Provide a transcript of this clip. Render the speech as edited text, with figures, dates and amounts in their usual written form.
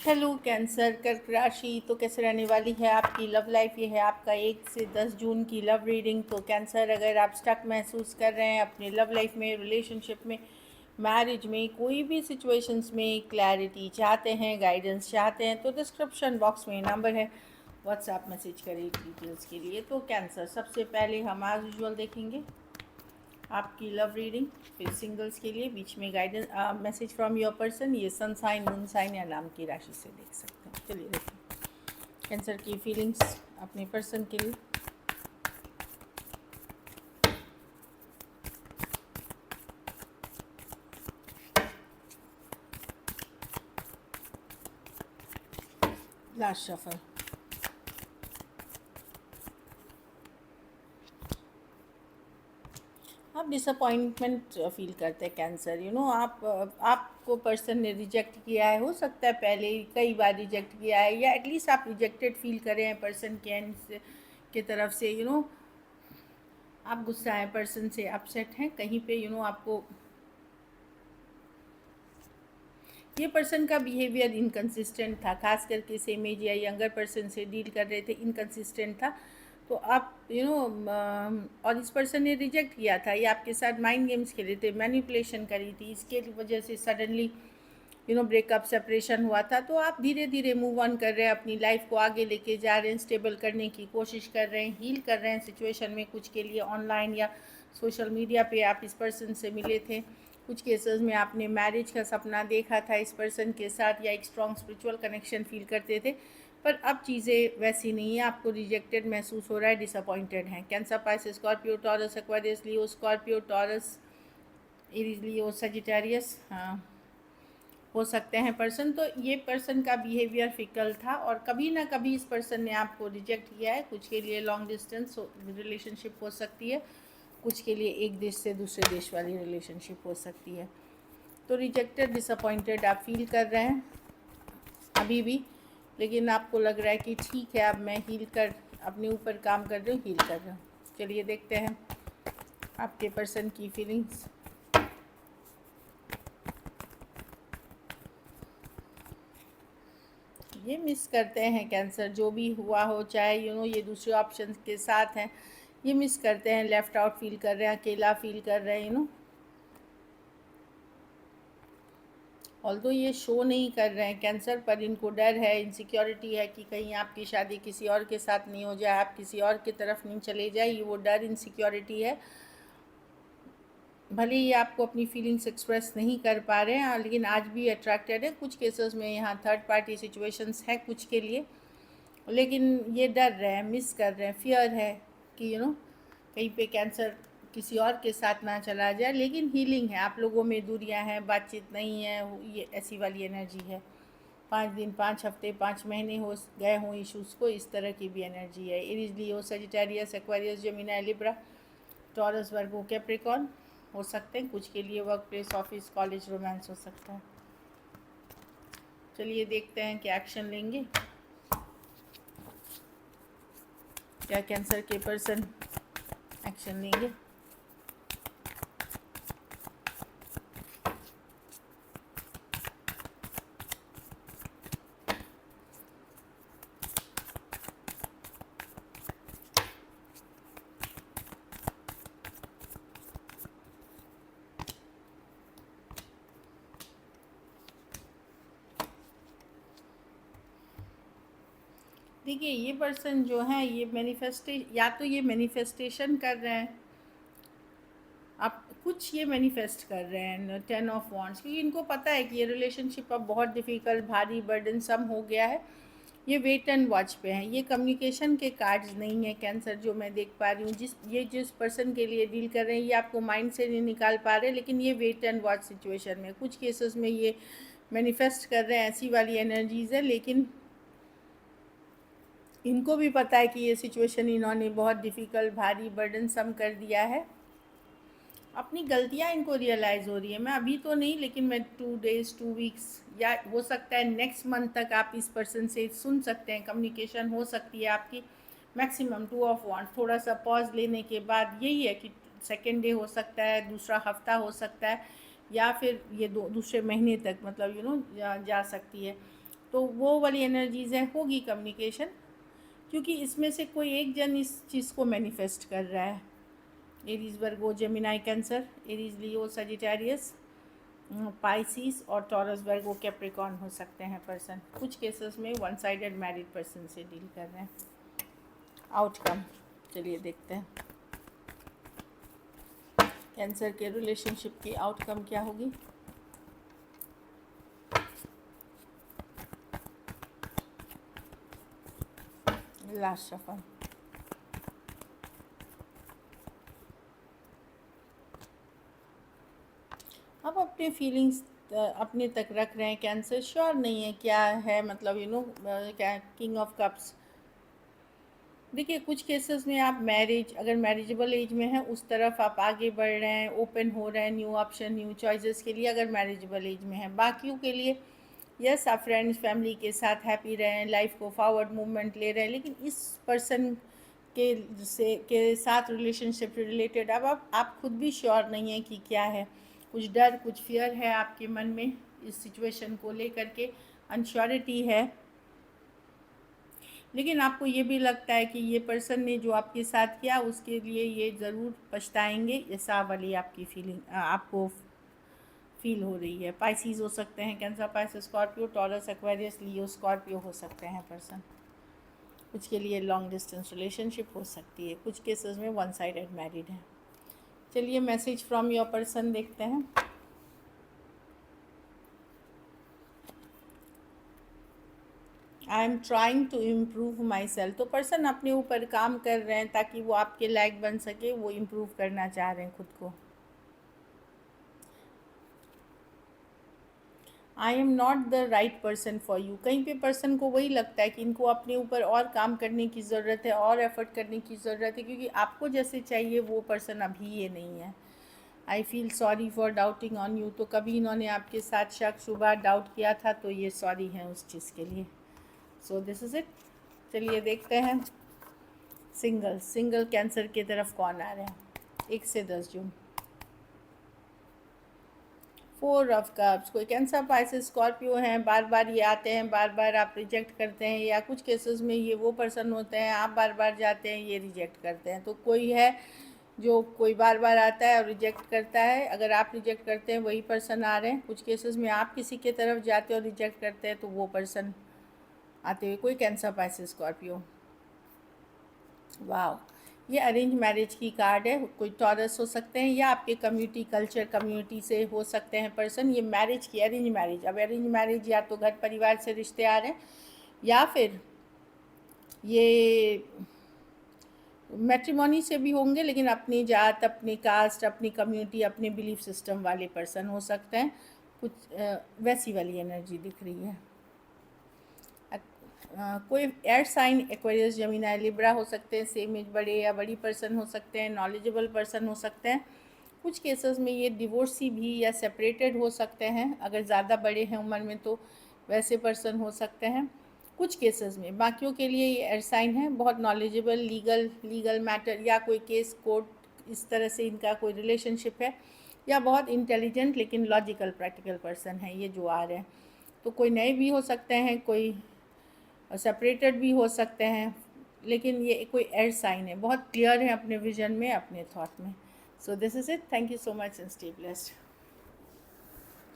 Hello cancer कर्क राशि। तो कैसे रहने वाली है आपकी लव लाइफ। ये है आपका 1 से 10 जून की लव रीडिंग। तो कैंसर, अगर आप स्टक महसूस कर रहे हैं अपने लव लाइफ में, रिलेशनशिप में, मैरिज में, कोई भी सिचुएशंस में क्लैरिटी चाहते हैं, गाइडेंस चाहते हैं, तो डिस्क्रिप्शन बॉक्स में नंबर है, व्हाट्सएप मैसेज करें डिटेल्स के लिए। तो कैंसर, सबसे पहले हम आज यूजुअल देखेंगे आपकी लव रीडिंग, फिर सिंगल्स के लिए बीच में guidance message from your person. ये सन साइन, मून साइन या नाम की राशि से देख सकते हैं। चलिए देखिए कैंसर की फीलिंग्स अपने पर्सन के लिए। Last shuffle. आप डिसअपॉइंटमेंट फील करते हैं कैंसर। आपको पर्सन ने रिजेक्ट किया है, हो सकता है पहले कई बार रिजेक्ट किया है, या एटलीस्ट आप रिजेक्टेड फील कर रहे हैं पर्सन के एंड से की तरफ से। आप गुस्सा है पर्सन से, अपसेट हैं कहीं पे। आपको ये पर्सन का बिहेवियर इनकन्सिस्टेंट था, खास करके सेम एज या यंगर पर्सन से डील कर रहे थे, इनकन्सिस्टेंट था। तो आप और इस पर्सन ने रिजेक्ट किया था, ये आपके साथ माइंड गेम्स खेले थे, मैनिपुलेशन करी थी, इसके वजह से सडनली ब्रेकअप सेपरेशन हुआ था। तो आप धीरे धीरे मूव ऑन कर रहे हैं, अपनी लाइफ को आगे लेके जा रहे हैं, स्टेबल करने की कोशिश कर रहे हैं, हील कर रहे हैं सिचुएशन में। कुछ के लिए ऑनलाइन या सोशल मीडिया पे आप इस पर्सन से मिले थे, कुछ केसेस में आपने मैरिज का सपना देखा था इस पर्सन के साथ, या एक स्ट्रॉन्ग स्पिरिचुअल कनेक्शन फील करते थे। पर अब चीज़ें वैसी नहीं है, आपको रिजेक्टेड महसूस हो रहा है, डिसअपॉइंटेड हैं। Cancer, Pisces, Scorpio, Taurus, Aquarius, Leo, Scorpio, Taurus, Aries, Leo, Sagittarius, हाँ, हो सकते हैं पर्सन। तो ये पर्सन का बिहेवियर फिकल था, और कभी ना कभी इस पर्सन ने आपको रिजेक्ट किया है। कुछ के लिए लॉन्ग डिस्टेंस रिलेशनशिप हो सकती है, कुछ के लिए एक देश से दूसरे देश वाली रिलेशनशिप हो सकती है। तो रिजेक्टेड, डिसअपॉइंटेड आप फील कर रहे हैं अभी भी, लेकिन आपको लग रहा है कि ठीक है, अब मैं हील कर अपने ऊपर काम कर रही हूँ, हील कर रहा हूँ। चलिए देखते हैं आपके पर्सन की फीलिंग्स। ये मिस करते हैं कैंसर, जो भी हुआ हो, चाहे ये दूसरे ऑप्शन के साथ हैं, ये मिस करते हैं, लेफ्ट आउट फील कर रहे हैं, अकेला फील कर रहे हैं। ऑल्दो ये शो नहीं कर रहे हैं कैंसर, पर इनको डर है, इनसिक्योरिटी है कि कहीं आपकी शादी किसी और के साथ नहीं हो जाए, आप किसी और की तरफ नहीं चले जाए। ये वो डर, इनसिक्योरिटी है। भले ही आपको अपनी फीलिंग्स एक्सप्रेस नहीं कर पा रहे हैं, लेकिन आज भी अट्रैक्टेड है। कुछ केसेस में यहाँ थर्ड पार्टी सिचुएशंस है कुछ के लिए, लेकिन ये डर रहे हैं, मिस कर रहे हैं, फियर है कि कहीं पे कैंसर किसी और के साथ ना चला जाए। लेकिन हीलिंग है, आप लोगों में दूरियां हैं, बातचीत नहीं है, ये ऐसी वाली एनर्जी है। 5 दिन, 5 हफ्ते, 5 महीने हो गए हों इशूज़ को, इस तरह की भी एनर्जी है। Aries, Leo, Sagittarius, Aquarius, Gemini, Libra, Taurus, Virgo, Capricorn हो सकते हैं। कुछ के लिए work place, office, college, romance हो सकता है। चलिए देखते हैं क्या एक्शन लेंगे, क्या कैंसर के पर्सन एक्शन लेंगे। देखिए, ये पर्सन जो है, ये या तो ये मैनिफेस्टेशन कर रहे हैं, आप कुछ ये मैनिफेस्ट कर रहे हैं 10 ऑफ वांड्स, क्योंकि इनको पता है कि ये रिलेशनशिप अब बहुत डिफ़िकल्ट, भारी, बर्डनसम हो गया है। ये वेट एंड वॉच पे हैं। ये कम्युनिकेशन के कार्ड्स नहीं है कैंसर, जो मैं देख पा रही हूँ। जिस पर्सन के लिए डील कर रहे हैं, ये आपको माइंड से नहीं निकाल पा रहे, लेकिन ये वेट एंड वॉच सिचुएशन में, कुछ केसेस में ये मैनिफेस्ट कर रहे हैं, ऐसी वाली एनर्जीज़ है। लेकिन इनको भी पता है कि ये सिचुएशन इन्होंने बहुत डिफ़िकल्ट, भारी, बर्डनसम कर दिया है। अपनी गलतियाँ इनको रियलाइज़ हो रही है। मैं अभी तो नहीं, लेकिन मैं 2 डेज़, 2 वीक्स, या हो सकता है नेक्स्ट मंथ तक आप इस पर्सन से सुन सकते हैं, कम्युनिकेशन हो सकती है आपकी। मैक्सिमम 2 ऑफ वांड, थोड़ा सा पॉज लेने के बाद यही है कि सेकेंड डे हो सकता है, दूसरा हफ्ता हो सकता है, या फिर ये दूसरे महीने तक, मतलब जा सकती है। तो वो वाली एनर्जीज़ हैं, होगी कम्युनिकेशन, क्योंकि इसमें से कोई एक जन इस चीज़ को मैनिफेस्ट कर रहा है। Aries Virgo Gemini Cancer, Aries Leo Sagittarius, Pisces और टॉरस वर्गो कैप्रिकॉर्न हो सकते हैं पर्सन। कुछ केसेस में वन साइडेड मैरिड पर्सन से डील कर रहे हैं। आउटकम चलिए देखते हैं कैंसर के रिलेशनशिप की आउटकम क्या होगी। Last shuffle. अब अपने फीलिंग्स अपने तक रख रहे हैं कैंसर, श्योर नहीं है क्या है, मतलब क्या किंग ऑफ कप्स। देखिए कुछ केसेस में आप अगर मैरिजेबल एज में है उस तरफ आप आगे बढ़ रहे हैं, ओपन हो रहे हैं न्यू ऑप्शन न्यू चॉइसेस के लिए, अगर मैरिजेबल एज में है। बाकियों के लिए यस, आप फ्रेंड्स फैमिली के साथ हैप्पी रहें, लाइफ को फॉरवर्ड मूवमेंट ले रहे हैं, लेकिन इस पर्सन के साथ रिलेशनशिप रिलेटेड अब आप खुद भी श्योर नहीं है कि क्या है। कुछ डर, कुछ फियर है आपके मन में इस सिचुएशन को लेकर के, अनश्योरिटी है। लेकिन आपको ये भी लगता है कि ये पर्सन ने जो आपके साथ किया उसके लिए ये ज़रूर पछताएंगे, ऐसा वाली आपकी फीलिंग आपको फील हो रही है। पाइसिस हो सकते हैं, Cancer, Pisces, Scorpio, Taurus, Aquarius, Leo, Scorpio हो सकते हैं पर्सन। कुछ के लिए लॉन्ग डिस्टेंस रिलेशनशिप हो सकती है, कुछ केसेस में वन साइडेड मैरिड है। चलिए मैसेज फ्रॉम योर पर्सन देखते हैं। I am trying to improve my myself person अपने ऊपर काम कर रहे हैं ताकि वो आपके लायक बन सके, वो इम्प्रूव करना चाह रहे हैं खुद को। I am not the right person for you. कहीं पे पर्सन को वही लगता है कि इनको अपने ऊपर और काम करने की ज़रूरत है, और एफर्ट करने की ज़रूरत है, क्योंकि आपको जैसे चाहिए वो पर्सन अभी ये नहीं है। I feel sorry for doubting on you. तो कभी इन्होंने आपके साथ शक शुबा डाउट किया था, तो ये सॉरी है उस चीज़ के लिए। So this is it. चलिए देखते हैं सिंगल कैंसर की तरफ कौन आ रहे हैं 1 से 10 जून। 4 ऑफ कप्स। कोई कैंसर, पाइसिस, स्कॉर्पियो हैं, बार बार ये आते हैं, बार बार आप रिजेक्ट करते हैं, या कुछ केसेस में ये वो पर्सन होते हैं आप बार बार जाते हैं, ये रिजेक्ट करते हैं। तो कोई है जो कोई बार बार आता है और रिजेक्ट करता है, अगर आप रिजेक्ट करते हैं वही पर्सन आ रहे हैं। कुछ केसेस में आप किसी के तरफ जाते और रिजेक्ट करते हैं तो वो पर्सन आते हुए। कोई कैंसर, पाइसिस, स्कॉर्पियो। वाह, ये अरेंज मैरिज की कार्ड है। कोई टॉरस हो सकते हैं या आपके कम्युनिटी कल्चर कम्युनिटी से हो सकते हैं पर्सन। ये मैरिज की अरेंज मैरिज। अब अरेंज मैरिज या तो घर परिवार से रिश्ते आ रहे हैं, या फिर ये मैट्रिमोनी से भी होंगे, लेकिन अपनी जात, अपनी कास्ट, अपनी कम्युनिटी, अपने बिलीफ सिस्टम वाले पर्सन हो सकते हैं। कुछ वैसी वाली एनर्जी दिख रही है। कोई एयर साइन एक्वेरियस, जमीना, लिब्रा हो सकते हैं। सेम एज बड़े या बड़ी पर्सन हो सकते हैं, नॉलेजेबल पर्सन हो सकते हैं। कुछ केसेस में ये डिवोर्सी भी या सेपरेटेड हो सकते हैं, अगर ज़्यादा बड़े हैं उम्र में तो वैसे पर्सन हो सकते हैं कुछ केसेस में। बाकियों के लिए ये एयर साइन है, बहुत नॉलेजेबल, लीगल मैटर या कोई केस कोर्ट इस तरह से इनका कोई रिलेशनशिप है, या बहुत इंटेलिजेंट लेकिन लॉजिकल प्रैक्टिकल पर्सन है ये जो आ रहे हैं। तो कोई नए भी हो सकते हैं, कोई सेपरेटेड भी हो सकते हैं, लेकिन ये कोई एयर साइन है, बहुत क्लियर है अपने विजन में, अपने थॉट में। So this is it. Thank you so much and stay blessed.